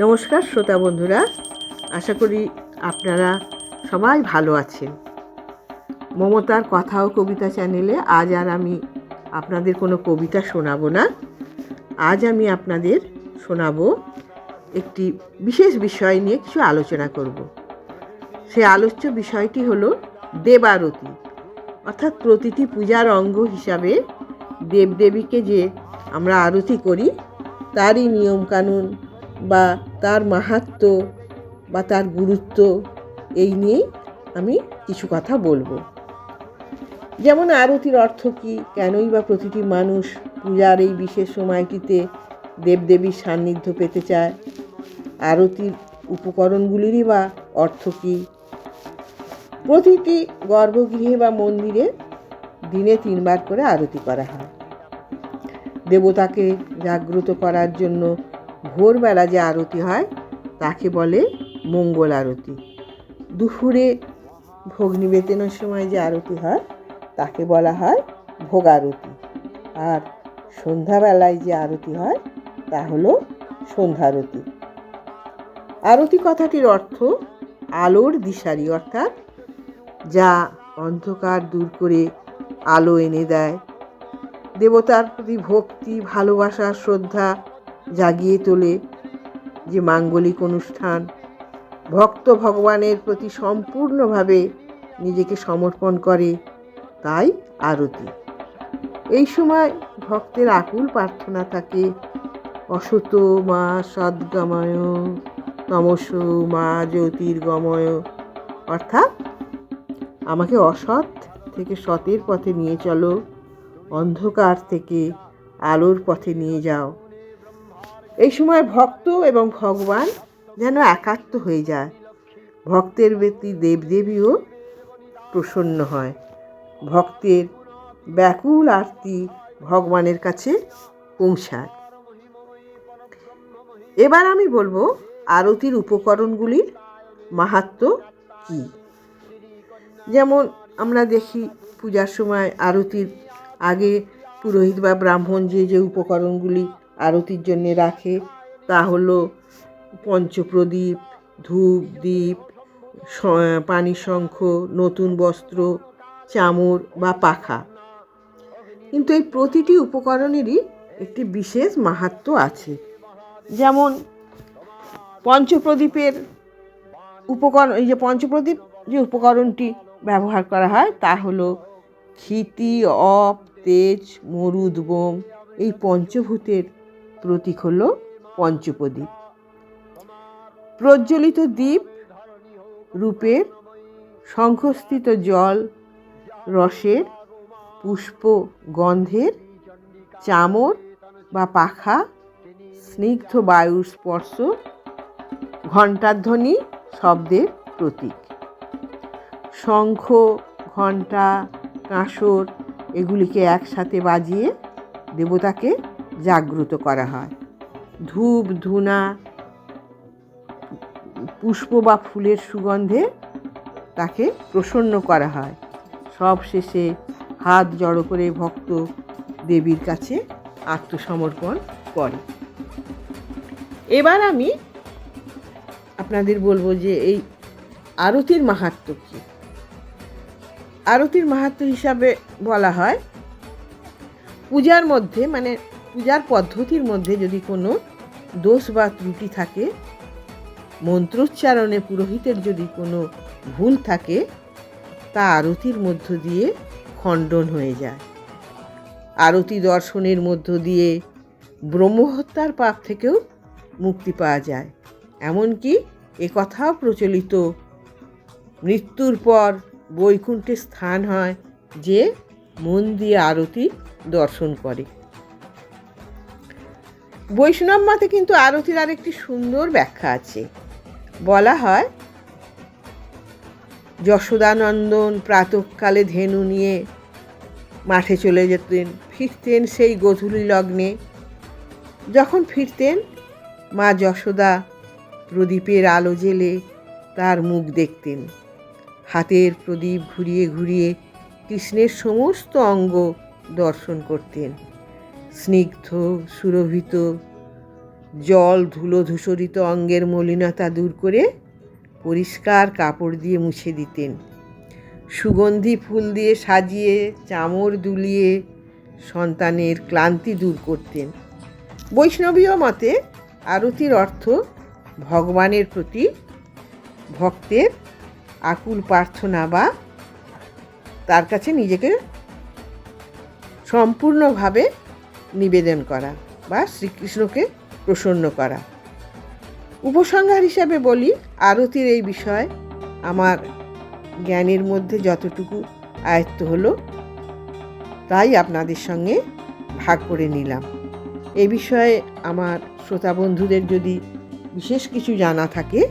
নমস্কার শ্রোতা বন্ধুরা, আশা করি আপনারা সবাই ভালো আছেন। মমতার কথা ও কবিতা চ্যানেলে আজ আর আমি আপনাদের কোনো কবিতা শোনাবো না। আজ আমি আপনাদের শোনাবো একটি বিশেষ বিষয় নিয়ে কিছু আলোচনা করব। সেই আলোচ্য বিষয়টি হলো দেবারতি, অর্থাৎ প্রতিটি পূজার অঙ্গ হিসাবে দেবদেবীকে যে আমরা আরতি করি তারই নিয়মকানুন বা তার মাহাত্ম্য বা তার গুরুত্ব এই নিয়েই আমি কিছু কথা বলবো। যেমন আরতির অর্থ কী, কেনই বা প্রতিটি মানুষ পূজার এই বিশেষ সময়টিতে দেবদেবীর সান্নিধ্য পেতে চায়, আরতির উপকরণগুলিরই বা অর্থ কী। প্রতিটি গর্ভগৃহে বা মন্দিরে দিনে 3 বার করে আরতি করা হয়। দেবতাকে জাগ্রত করার জন্য ভোরবেলা যে আরতি হয় তাকে বলে মঙ্গল আরতি। দুপুরে ভোগ নিবেদনের সময় যে আরতি হয় তাকে বলা হয় ভোগ আরতি। আর সন্ধ্যাবেলায় যে আরতি হয় তা হলো সন্ধ্যারতি। আরতি কথাটির অর্থ আলোর দিশারি, অর্থাৎ যা অন্ধকার দূর করে আলো এনে দেয়। দেবতার প্রতি ভক্তি, ভালোবাসা, শ্রদ্ধা জাগিয়ে তোলে যে মাঙ্গলিক অনুষ্ঠান। ভক্ত ভগবানের প্রতি সম্পূর্ণভাবে নিজেকে সমর্পণ করে, তাই আরতি। এই সময় ভক্তের আকুল প্রার্থনা থাকে, অসত মা সদ্গময়, তমস মা জ্যোতির্গময়, অর্থাৎ আমাকে অসৎ থেকে সতের পথে নিয়ে চলো, অন্ধকার থেকে আলোর পথে নিয়ে যাও। এই সময় ভক্ত এবং ভগবান যেন একাত্ম হয়ে যায়। ভক্তের প্রতি দেবদেবীও প্রসন্ন হয়। ভক্তের ব্যাকুল আরতি ভগবানের কাছে পৌঁছায়। এবার আমি বলবো আরতির উপকরণগুলির মাহাত্ম্য কী। যেমন আমরা দেখি পূজার সময় আরতির আগে পুরোহিত বা ব্রাহ্মণ যে উপকরণগুলি আরতির জন্য রাখে তা হলো পঞ্চপ্রদীপ, ধূপ, দীপ, পানি শঙ্খ, নতুন বস্ত্র, চামর বা পাখা। কিন্তু এই প্রতিটি উপকরণেরই একটি বিশেষ মাহাত্ম্য আছে। যেমন পঞ্চপ্রদীপের উপকরণ, এই যে পঞ্চপ্রদীপ যে উপকরণটি ব্যবহার করা হয় তা হলো ক্ষিতি, অপ, তেজ, মরুদ, বোম। এই পঞ্চভূতের প্রতীক হলো পঞ্চপ্রদীপ। প্রজ্বলিত দীপ রূপের, শঙ্খস্থিত জল রসের, পুষ্প গন্ধের, চামর বা পাখা স্নিগ্ধ বায়ুর স্পর্শ, ঘণ্টাধ্বনি শব্দের প্রতীক। শঙ্খ, ঘণ্টা, কাঁসর এগুলিকে একসাথে বাজিয়ে দেবতাকে জাগ্রত করা হয়। ধূপ, ধুনা, পুষ্প বা ফুলের সুগন্ধে তাকে প্রসন্ন করা হয়। সব শেষে হাত জড়ো করে ভক্ত দেবীর কাছে আত্মসমর্পণ করে। এবার আমি আপনাদের বলবো যে এই আরতির মাহাত্ম্য কী। আরতির মাহাত্ম্য হিসাবে বলা হয়, পূজার মধ্যে মানে পূজার পদ্ধতির মধ্যে যদি কোনো দোষ বা ত্রুটি থাকে, মন্ত্রোচ্চারণে পুরোহিতের যদি কোনো ভুল থাকে, তা আরতির মধ্য দিয়ে খণ্ডন হয়ে যায়। আরতি দর্শনের মধ্য দিয়ে ব্রহ্মহত্যার পাপ থেকেও মুক্তি পাওয়া যায়। এমনকি একথাও প্রচলিত, মৃত্যুর পর বৈকুণ্ঠে স্থান হয় যে মন দিয়ে আরতি দর্শন করে। বৈষ্ণব মতে কিন্তু আরতির আরেকটি সুন্দর ব্যাখ্যা আছে। বলা হয়, যশোদানন্দন প্রাতঃকালে ধেনু নিয়ে মাঠে চলে যেতেন, ফিরতেন সেই গোধূলি লগ্নে। যখন ফিরতেন মা যশোদা প্রদীপের আলো জ্বেলে তার মুখ দেখতেন। হাতের প্রদীপ ঘুরিয়ে ঘুরিয়ে কৃষ্ণের সমস্ত অঙ্গ দর্শন করতেন। স্নিগ্ধ সুরভিত জল ধুলো ধূসরিত অঙ্গের মলিনতা দূর করে পরিষ্কার কাপড় দিয়ে মুছে দিতেন। সুগন্ধি ফুল দিয়ে সাজিয়ে চামর দুলিয়ে সন্তানের ক্লান্তি দূর করতেন। বৈষ্ণবীয় মতে আরতির অর্থ ভগবানের প্রতি ভক্তের আকুল প্রার্থনা বা তার কাছে নিজেকে সম্পূর্ণভাবে নিবেদন করা বা শ্রীকৃষ্ণকে প্রসন্ন করা। উপসংহার হিসাবে বলি, আরতির এই বিষয় আমার জ্ঞানের মধ্যে যতটুকু আয়ত্ত হলো তাই আপনাদের সঙ্গে ভাগ করে নিলাম। এ বিষয়ে আমার শ্রোতা বন্ধুদের যদি বিশেষ কিছু জানা থাকে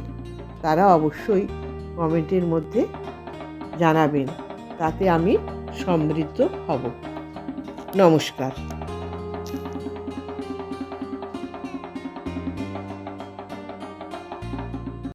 তারা অবশ্যই কমেন্টের মধ্যে জানাবেন, তাতে আমি সমৃদ্ধ হব। নমস্কার।